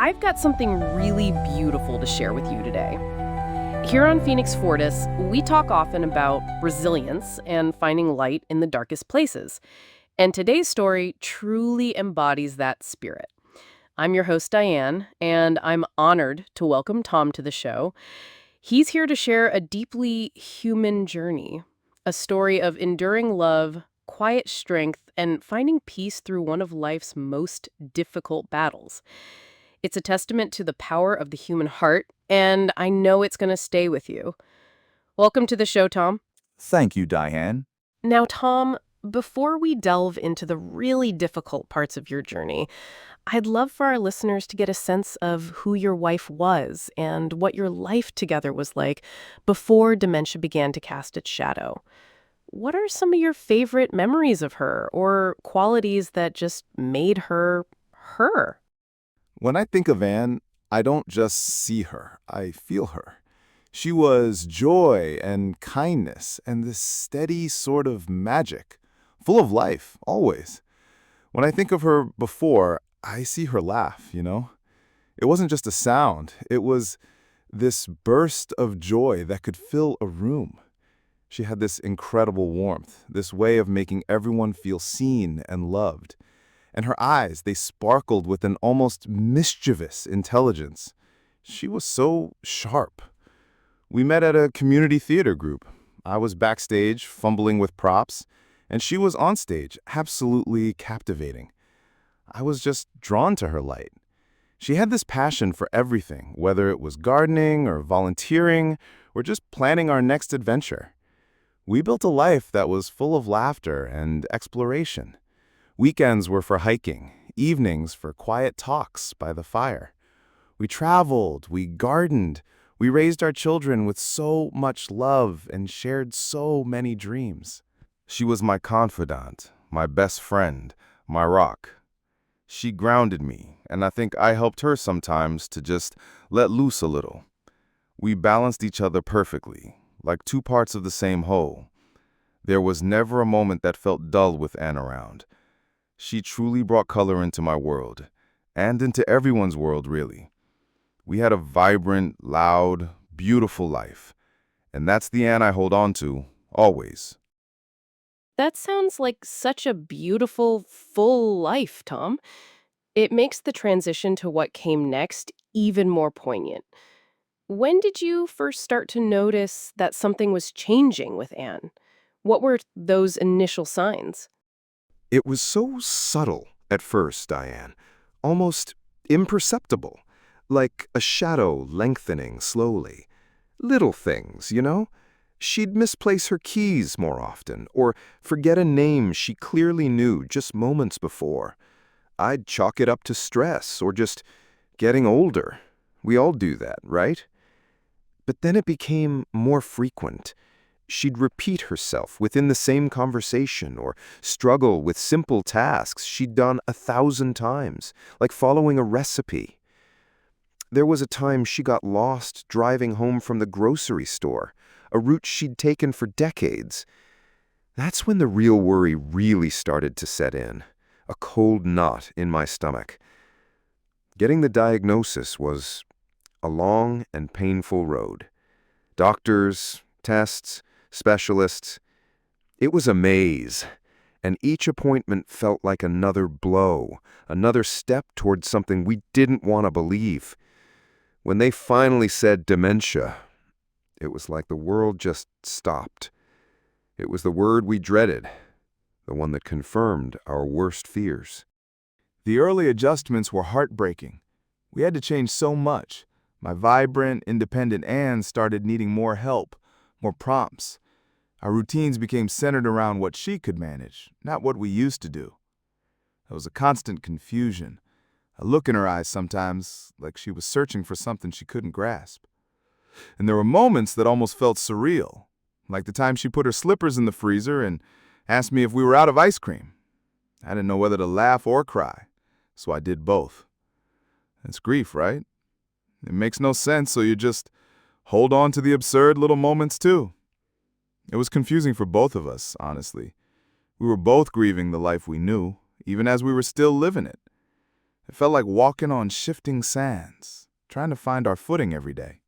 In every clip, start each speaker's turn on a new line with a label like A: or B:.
A: I've got something really beautiful to share with you today. Here on Phoenix Fortis, we talk often about resilience and finding light in the darkest places. And today's story truly embodies that spirit. I'm your host, Diane, and I'm honored to welcome Tom to the show. He's here to share a deeply human journey, a story of enduring love, quiet strength, and finding peace through one of life's most difficult battles. It's a testament to the power of the human heart, and I know it's going to stay with you. Welcome to the show, Tom.
B: Thank you, Diane.
A: Now, Tom, before we delve into the really difficult parts of your journey, I'd love for our listeners to get a sense of who your wife was and what your life together was like before dementia began to cast its shadow. What are some of your favorite memories of her or qualities that just made her her?
B: When I think of Anne, I don't just see her, I feel her. She was joy and kindness and this steady sort of magic, full of life, always. When I think of her before, I see her laugh. It wasn't just a sound, it was this burst of joy that could fill a room. She had this incredible warmth, this way of making everyone feel seen and loved. And her eyes, they sparkled with an almost mischievous intelligence. She was so sharp. We met at a community theater group. I was backstage, fumbling with props, and she was on stage, absolutely captivating. I was just drawn to her light. She had this passion for everything, whether it was gardening or volunteering or just planning our next adventure. We built a life that was full of laughter and exploration. Weekends were for hiking, evenings for quiet talks by the fire. We traveled, we gardened, we raised our children with so much love and shared so many dreams. She was my confidant, my best friend, my rock. She grounded me, and I think I helped her sometimes to just let loose a little. We balanced each other perfectly, like two parts of the same whole. There was never a moment that felt dull with Anne around. She truly brought color into my world, and into everyone's world, really. We had a vibrant, loud, beautiful life, and that's the Anne I hold on to, always.
A: That sounds like such a beautiful, full life, Tom. It makes the transition to what came next even more poignant. When did you first start to notice that something was changing with Anne? What were those initial signs?
B: It was so subtle at first, Diane, almost imperceptible, like a shadow lengthening slowly. Little things. She'd misplace her keys more often, or forget a name she clearly knew just moments before. I'd chalk it up to stress or just getting older. We all do that, right? But then it became more frequent. She'd repeat herself within the same conversation or struggle with simple tasks she'd done 1,000 times, like following a recipe. There was a time she got lost driving home from the grocery store, a route she'd taken for decades. That's when the real worry really started to set in, a cold knot in my stomach. Getting the diagnosis was a long and painful road. Doctors, tests, specialists. It was a maze, and each appointment felt like another blow, another step towards something we didn't want to believe. When they finally said dementia, it was like the world just stopped. It was the word we dreaded, the one that confirmed our worst fears.
C: The early adjustments were heartbreaking. We had to change so much. My vibrant, independent Anne started needing more help, more prompts. Our routines became centered around what she could manage, not what we used to do. There was a constant confusion, a look in her eyes sometimes like she was searching for something she couldn't grasp. And there were moments that almost felt surreal, like the time she put her slippers in the freezer and asked me if we were out of ice cream. I didn't know whether to laugh or cry, so I did both. It's grief, right? It makes no sense, so you just hold on to the absurd little moments too. It was confusing for both of us, honestly. We were both grieving the life we knew, even as we were still living it. It felt like walking on shifting sands, trying to find our footing every day.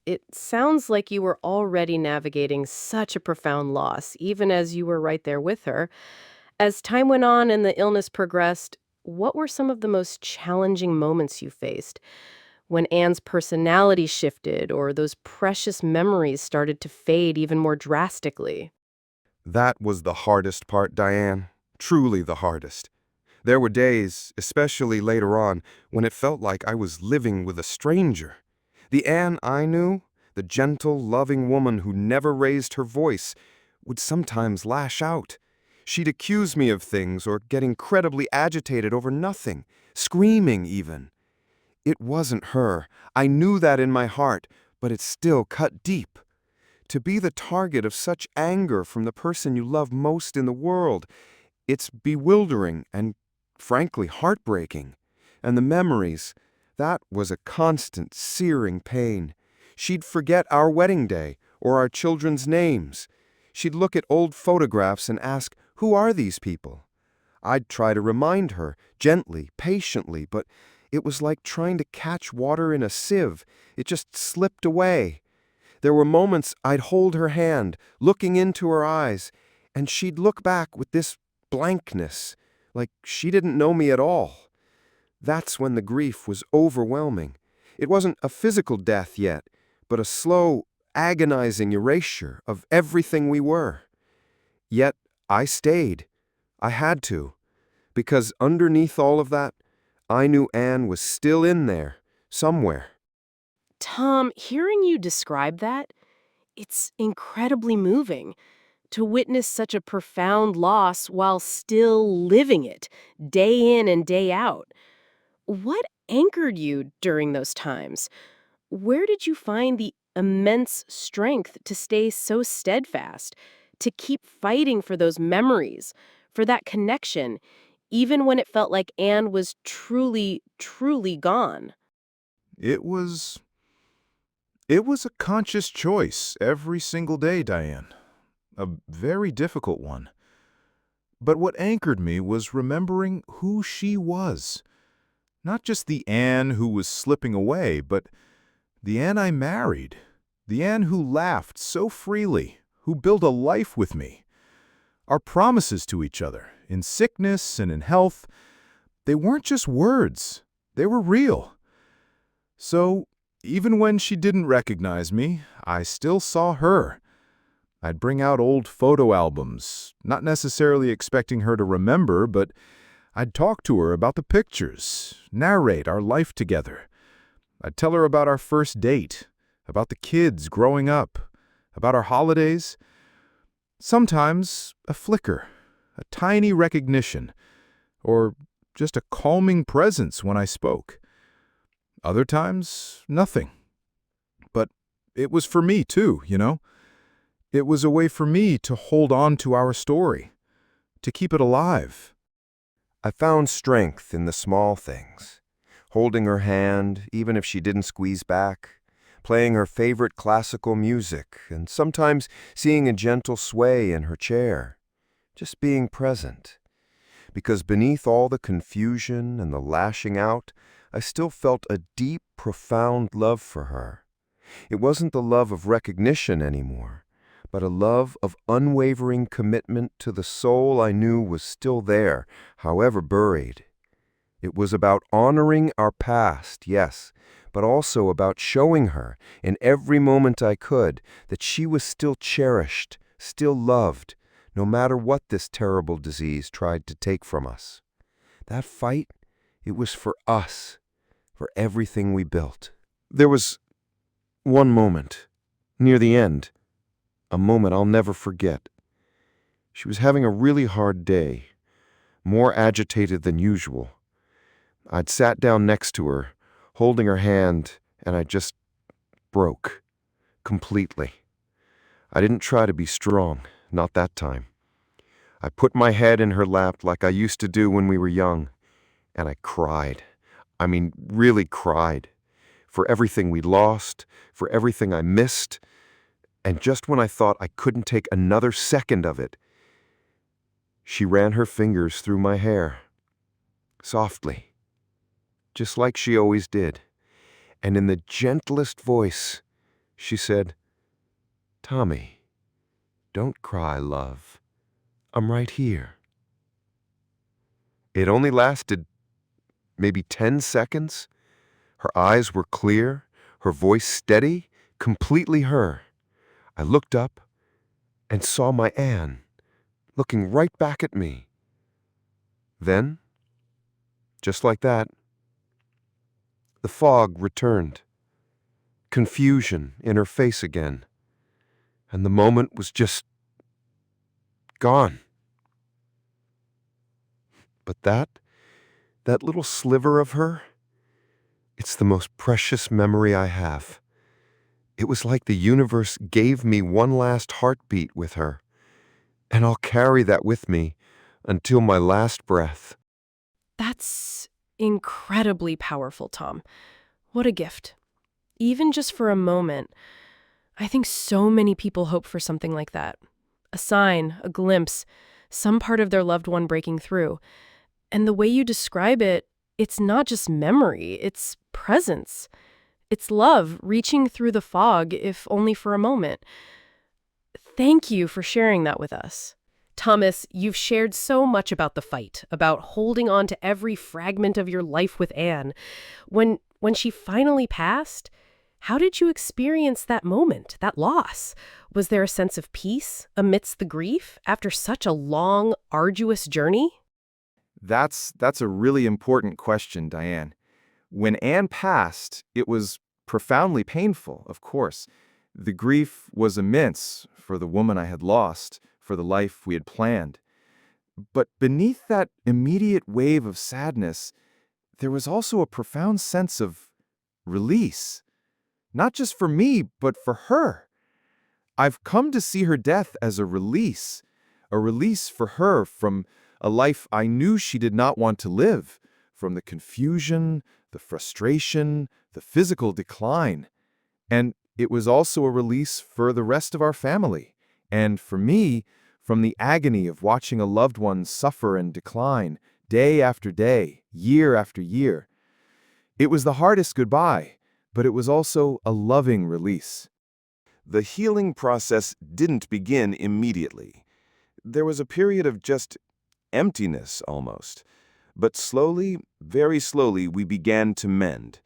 A: It sounds like you were already navigating such a profound loss, even as you were right there with her. As time went on and the illness progressed, what were some of the most challenging moments you faced? When Anne's personality shifted or those precious memories started to fade even more drastically?
D: That was the hardest part, Diane. Truly the hardest. There were days, especially later on, when it felt like I was living with a stranger. The Anne I knew, the gentle, loving woman who never raised her voice, would sometimes lash out. She'd accuse me of things or get incredibly agitated over nothing, screaming even. It wasn't her. I knew that in my heart, but it still cut deep. To be the target of such anger from the person you love most in the world, it's bewildering and, frankly, heartbreaking. And the memories, that was a constant, searing pain. She'd forget our wedding day or our children's names. She'd look at old photographs and ask, "Who are these people?" I'd try to remind her, gently, patiently, but it was like trying to catch water in a sieve. It just slipped away. There were moments I'd hold her hand, looking into her eyes, and she'd look back with this blankness, like she didn't know me at all. That's when the grief was overwhelming. It wasn't a physical death yet, but a slow, agonizing erasure of everything we were. Yet I stayed. I had to, because underneath all of that, I knew Anne was still in there, somewhere.
A: Tom, hearing you describe that, it's incredibly moving to witness such a profound loss while still living it, day in and day out. What anchored you during those times? Where did you find the immense strength to stay so steadfast, to keep fighting for those memories, for that connection, even when it felt like Anne was truly, truly gone?
B: It was a conscious choice every single day, Diane. A very difficult one. But what anchored me was remembering who she was. Not just the Anne who was slipping away, but the Anne I married. The Anne who laughed so freely, who built a life with me. Our promises to each other, in sickness and in health, they weren't just words. They were real. So, even when she didn't recognize me, I still saw her. I'd bring out old photo albums, not necessarily expecting her to remember, but I'd talk to her about the pictures, narrate our life together. I'd tell her about our first date, about the kids growing up, about our holidays. Sometimes a flicker, a tiny recognition, or just a calming presence when I spoke. Other times, nothing. But it was for me too, you know? It was a way for me to hold on to our story, to keep it alive.
D: I found strength in the small things. Holding her hand, even if she didn't squeeze back, playing her favorite classical music, and sometimes seeing a gentle sway in her chair. Just being present. Because beneath all the confusion and the lashing out, I still felt a deep, profound love for her. It wasn't the love of recognition anymore, but a love of unwavering commitment to the soul I knew was still there, however buried. It was about honoring our past, yes, but also about showing her, in every moment I could, that she was still cherished, still loved, no matter what this terrible disease tried to take from us. That fight, it was for us, for everything we built. There was one moment, near the end, a moment I'll never forget. She was having a really hard day, more agitated than usual. I'd sat down next to her, holding her hand, and I just broke, completely. I didn't try to be strong, not that time. I put my head in her lap like I used to do when we were young, and I cried. I mean, really cried. For everything we lost, for everything I missed, and just when I thought I couldn't take another second of it, she ran her fingers through my hair, softly, just like she always did. And in the gentlest voice, she said, "Tommy, don't cry, love. I'm right here." It only lasted maybe 10 seconds. Her eyes were clear, her voice steady, completely her. I looked up and saw my Anne, looking right back at me. Then, just like that, the fog returned, confusion in her face again, and the moment was just gone. But that little sliver of her, it's the most precious memory I have. It was like the universe gave me one last heartbeat with her, and I'll carry that with me until my last breath.
A: That's incredibly powerful, Tom. What a gift. Even just for a moment, I think so many people hope for something like that. A sign, a glimpse, some part of their loved one breaking through. And the way you describe it, it's not just memory, it's presence. It's love reaching through the fog, if only for a moment. Thank you for sharing that with us. Thomas, you've shared so much about the fight, about holding on to every fragment of your life with Anne. When she finally passed, how did you experience that moment, that loss? Was there a sense of peace amidst the grief after such a long, arduous journey?
C: That's a really important question, Diane. When Anne passed, it was profoundly painful, of course. The grief was immense for the woman I had lost, for the life we had planned. But beneath that immediate wave of sadness, there was also a profound sense of release. Not just for me, but for her. I've come to see her death as a release for her from a life I knew she did not want to live, from the confusion, the frustration, the physical decline. And it was also a release for the rest of our family, and for me, from the agony of watching a loved one suffer and decline, day after day, year after year. It was the hardest goodbye, but it was also a loving release.
B: The healing process didn't begin immediately. There was a period of just emptiness almost. But slowly, very slowly, we began to mend.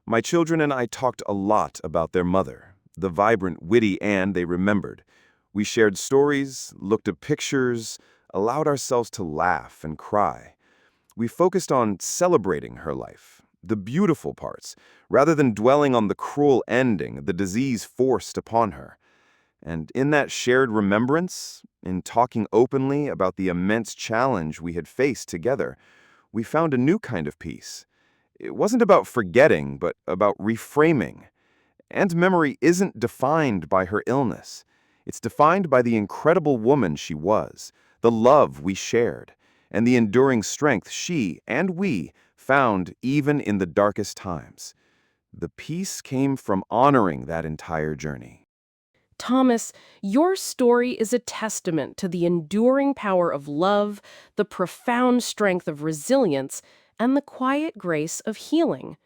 B: My children and I talked a lot about their mother, the vibrant, witty Anne they remembered. We shared stories, looked at pictures, allowed ourselves to laugh and cry. We focused on celebrating her life, the beautiful parts, rather than dwelling on the cruel ending the disease forced upon her. And in that shared remembrance, in talking openly about the immense challenge we had faced together, we found a new kind of peace. It wasn't about forgetting, but about reframing. Anne's memory isn't defined by her illness. It's defined by the incredible woman she was, the love we shared, and the enduring strength she and we found even in the darkest times. The peace came from honoring that entire journey.
A: Thomas, your story is a testament to the enduring power of love, the profound strength of resilience, and the quiet grace of healing.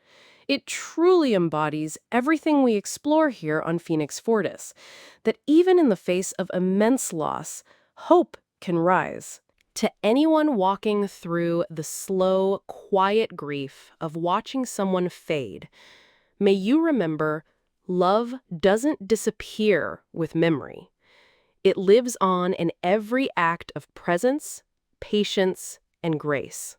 A: It truly embodies everything we explore here on Phoenix Fortis, that even in the face of immense loss, hope can rise. To anyone walking through the slow, quiet grief of watching someone fade, may you remember love doesn't disappear with memory. It lives on in every act of presence, patience, and grace.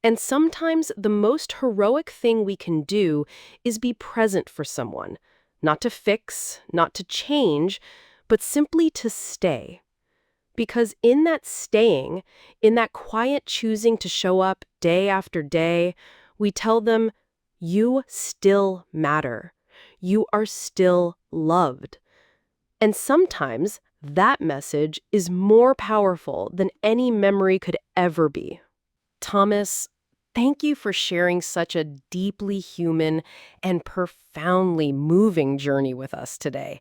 A: And sometimes the most heroic thing we can do is be present for someone, not to fix, not to change, but simply to stay. Because in that staying, in that quiet choosing to show up day after day, we tell them, you still matter. You are still loved. And sometimes that message is more powerful than any memory could ever be. Thomas, thank you for sharing such a deeply human and profoundly moving journey with us today.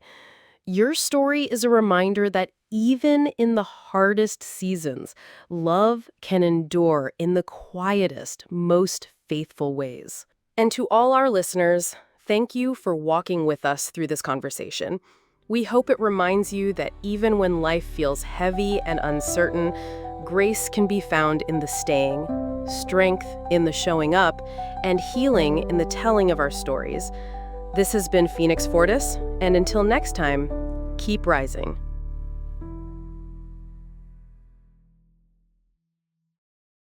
A: Your story is a reminder that even in the hardest seasons, love can endure in the quietest, most faithful ways. And to all our listeners, thank you for walking with us through this conversation. We hope it reminds you that even when life feels heavy and uncertain, grace can be found in the staying, strength in the showing up, and healing in the telling of our stories. This has been Phoenix Fortis, and until next time, keep rising.